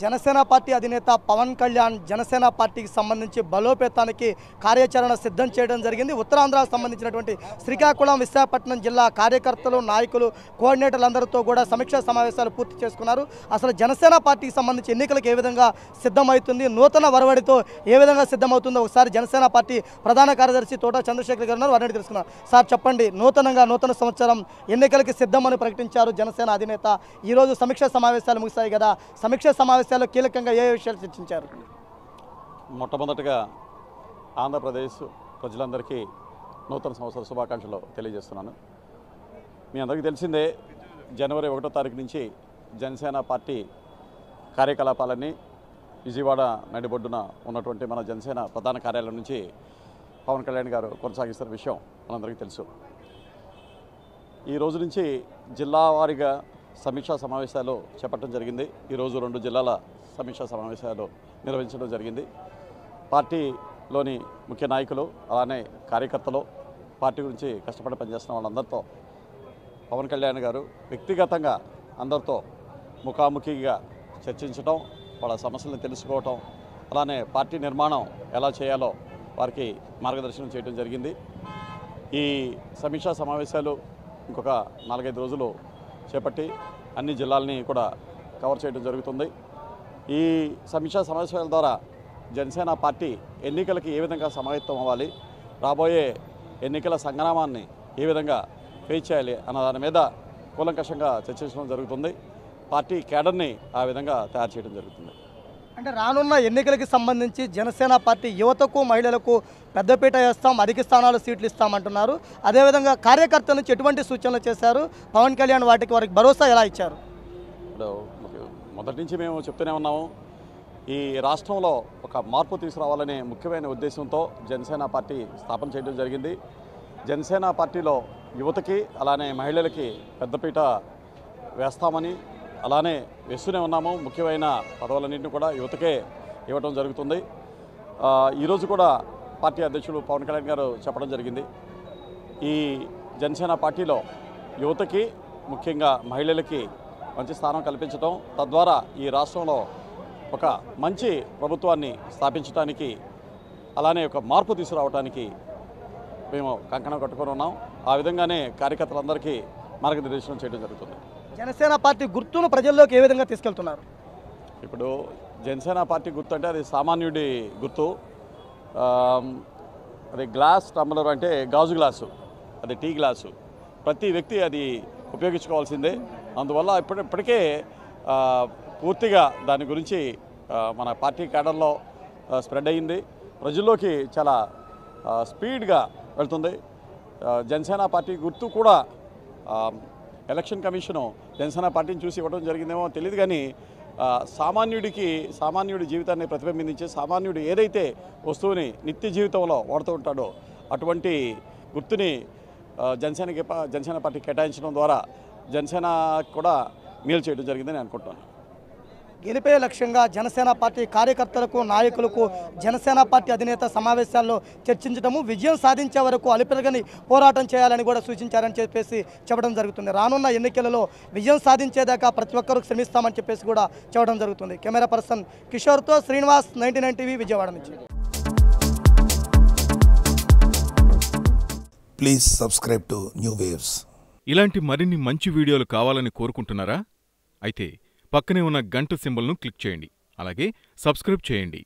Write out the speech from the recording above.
Janasena party అధినేత పవన్ కళ్యాణ్ జనసేన పార్టీకి సంబంధించి బలోపేతానికి కార్యాచరణ సిద్ధం చేయడం జరిగింది. ఉత్తరాంధ్రకు సంబంధించినటువంటి శ్రీకాకుళం, విశాఖపట్నం జిల్లా కార్యకర్తలు, నాయకులు, కోఆర్డినేటర్లందరితో కూడా సమీక్షా సమావేశాలు పూర్తి చేసుకున్నారు. అసలు జనసేన పార్టీకి సంబంధించి ఎన్నికలకు ఏ విధంగా సిద్ధమవుతుంది, నూతన వరవడితో ఏ విధంగా సిద్ధమవుతుందో ఒకసారి జనసేన పార్టీ ప్రధాన కార్యదర్శి తోట చంద్రశేఖర్ గారు వారిని తెలుసుకున్నారు. సార్ చెప్పండి, నూతన సంవత్సరం ఎన్నికలకి సిద్ధమని ప్రకటించారు జనసేన అధినేత. ఈరోజు సమీక్షా సమావేశాలు ముగిశాయి కదా, సమీక్షా సమావేశాల్లో కీలకంగా ఏ విషయాలు చర్చించారు? మొట్టమొదటిగా ఆంధ్రప్రదేశ్ ప్రజలందరికీ నూతన సంవత్సర శుభాకాంక్షలు తెలియజేస్తున్నాను. మీ అందరికీ తెలిసిందే, జనవరి 1వ తారీఖు నుంచి జనసేన పార్టీ కార్యకలాపాలన్నీ విజయవాడ నడిబొడ్డున ఉన్నటువంటి మన జనసేన ప్రధాన కార్యాలయం నుంచి పవన్ కళ్యాణ్ గారు కొనసాగిస్తున్న విషయం మనందరికీ తెలుసు. ఈ రోజు నుంచి జిల్లా వారీగా సమీక్షా సమావేశాలు చేపట్టడం జరిగింది. ఈరోజు 2 జిల్లాల సమీక్షా సమావేశాలు నిర్వహించడం జరిగింది. పార్టీలోని ముఖ్య నాయకులు, అలానే కార్యకర్తలు, పార్టీ గురించి కష్టపడి పనిచేస్తున్న వాళ్ళందరితో పవన్ కళ్యాణ్ గారు వ్యక్తిగతంగా అందరితో ముఖాముఖిగా చర్చించడం, వాళ్ళ సమస్యలను తెలుసుకోవటం, అలానే పార్టీ నిర్మాణం ఎలా చేయాలో వారికి మార్గదర్శనం చేయడం జరిగింది. ఈ సమీక్షా సమావేశాలు ఇంకొక 4-5 రోజులు చేపట్టి అన్ని జిల్లాలని కూడా కవర్ చేయడం జరుగుతుంది. ఈ సమీక్షా సమావేశాల ద్వారా జనసేన పార్టీ ఎన్నికలకి ఏ విధంగా సమాయత్తం అవ్వాలి, రాబోయే ఎన్నికల సంగ్రామాన్ని ఏ విధంగా ఫేస్ చేయాలి అన్న దాని మీద కూలంకషంగా చర్చించడం జరుగుతుంది. పార్టీ కేడర్ని ఆ విధంగా తయారు చేయడం జరుగుతుంది. అంటే రానున్న ఎన్నికలకి సంబంధించి జనసేన పార్టీ యువతకు, మహిళలకు పెద్దపీట వేస్తాం, అధిక స్థానాలు సీట్లు ఇస్తామంటున్నారు. అదేవిధంగా కార్యకర్తల నుంచి ఎటువంటి సూచనలు చేశారు పవన్ కళ్యాణ్, వారికి భరోసా ఎలా ఇచ్చారు? ఇప్పుడు మొదటి నుంచి మేము చెప్తూనే ఉన్నాము, ఈ రాష్ట్రంలో ఒక మార్పు తీసుకురావాలనే ముఖ్యమైన ఉద్దేశంతో జనసేన పార్టీ స్థాపన చేయడం జరిగింది. జనసేన పార్టీలో యువతకి అలానే మహిళలకి పెద్దపీట వేస్తామని, అలానే వేస్తూనే ఉన్నాము. ముఖ్యమైన పదవులన్నింటినీ కూడా యువతకే ఇవ్వడం జరుగుతుంది. ఈరోజు కూడా పార్టీ అధ్యక్షులు పవన్ కళ్యాణ్ గారు చెప్పడం జరిగింది, ఈ జనసేన పార్టీలో యువతకి, ముఖ్యంగా మహిళలకి మంచి స్థానం కల్పించడం, తద్వారా ఈ రాష్ట్రంలో ఒక మంచి ప్రభుత్వాన్ని స్థాపించడానికి, అలానే ఒక మార్పు తీసుకురావడానికి మేము కంకణం కట్టుకొని ఉన్నాం. ఆ విధంగానే కార్యకర్తలందరికీ మార్గనిర్దేశనం చేయడం జరుగుతుంది. జనసేన పార్టీ గుర్తును ప్రజల్లోకి ఏ విధంగా తీసుకెళ్తున్నారు? ఇప్పుడు జనసేన పార్టీ గుర్తు అంటే అది సామాన్యుడి గుర్తు. అది గ్లాస్ టంబ్లర్ అంటే గాజు గ్లాసు, అది టీ గ్లాసు. ప్రతి వ్యక్తి అది ఉపయోగించుకోవాల్సిందే. అందువల్ల ఇప్పటికే పూర్తిగా దాని గురించి మన పార్టీ కేడర్లో స్ప్రెడ్ అయ్యింది, ప్రజల్లోకి చాలా స్పీడ్గా వెళ్తుంది. జనసేన పార్టీ గుర్తు కూడా ఎలక్షన్ కమిషను జనసేన పార్టీని చూసి ఇవ్వడం జరిగిందేమో తెలియదు, కానీ సామాన్యుడి జీవితాన్ని ప్రతిబింబించే, సామాన్యుడు ఏదైతే వస్తువుని నిత్య జీవితంలో వాడుతూ ఉంటాడో అటువంటి గుర్తుని జనసేన పార్టీ కేటాయించడం ద్వారా జనసేన కూడా మేలు చేయడం జరిగిందని అనుకుంటున్నాను. గెలిపే లక్ష్యంగా జనసేన పార్టీ కార్యకర్తలకు, నాయకులకు జనసేన పార్టీ అధినేత సమావేశాల్లో చర్చించడము, విజయం సాధించే వరకు అలుపెరగని పోరాటం చేయాలని కూడా సూచించారని చెప్పేసి చెప్పడం జరుగుతుంది. రానున్న ఎన్నికలలో విజయం సాధించేదాకా ప్రతి ఒక్కరూ శ్రమిస్తామని చెప్పేసి కూడా చెప్పడం జరుగుతుంది. కెమెరా పర్సన్ కిషోర్తో శ్రీనివాస్, 99 టీవీ, విజయవాడ నుంచి. Please subscribe to new waves. ఇలాంటి మరిన్ని మంచి వీడియోలు కావాలని కోరుకుంటున్నారా? అయితే పక్కనే ఉన్న గంట సింబల్ను క్లిక్ చేయండి. అలాగే సబ్స్క్రైబ్ చేయండి.